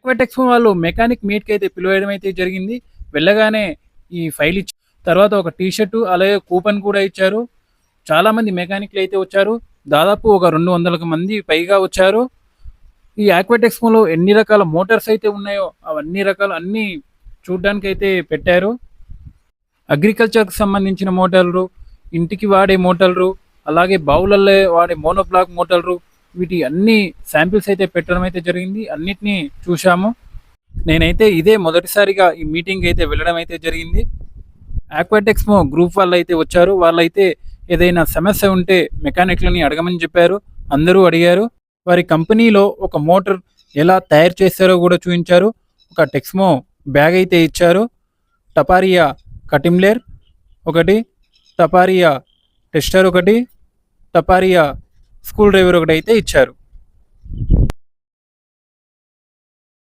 ఆక్వాటెక్స్ వాళ్ళు మెకానిక్ మీట్కి అయితే పిలవడం అయితే జరిగింది. వెళ్ళగానే ఈ ఫైల్ ఇచ్చి తర్వాత ఒక టీ షర్టు అలాగే కూపన్ కూడా ఇచ్చారు. చాలా మంది మెకానిక్లు అయితే వచ్చారు. దాదాపు ఒక 200 మంది పైగా వచ్చారు. ఈ ఆక్వాటెక్స్‌పోలో ఎన్ని రకాల మోటార్స్ అయితే ఉన్నాయో అవన్నీ రకాల అన్నీ చూడ్డానికి అయితే పెట్టారు. అగ్రికల్చర్‌కి సంబంధించిన మోటార్లు, ఇంటికి వాడే మోటార్లు, అలాగే బావులల్లో వాడే మోనోబ్లాక్ మోటార్లు వీటి అన్ని శాంపిల్స్ అయితే పెట్టడం అయితే జరిగింది. అన్నిటిని చూశాము. నేనైతే ఇదే మొదటిసారిగా ఈ మీటింగ్ అయితే వెళ్ళడం అయితే జరిగింది. ఆక్వాటెక్స్‌మో గ్రూప్ వాళ్ళైతే వచ్చారు. వాళ్ళైతే ఏదైనా సమస్య ఉంటే మెకానిక్‌లని అడగమని చెప్పారు. అందరూ అడిగారు. వారి కంపెనీలో ఒక మోటార్ ఎలా తయారు చేస్తారో కూడా చూయించారు. ఒక టెక్స్మో బ్యాగ్ అయితే ఇచ్చారు. టపారియా కటిమ్లేర్ ఒకటి, టపారియా టెస్టర్ ఒకటి, టపారియా స్క్రూ డ్రైవర్ ఒకటి అయితే ఇచ్చారు.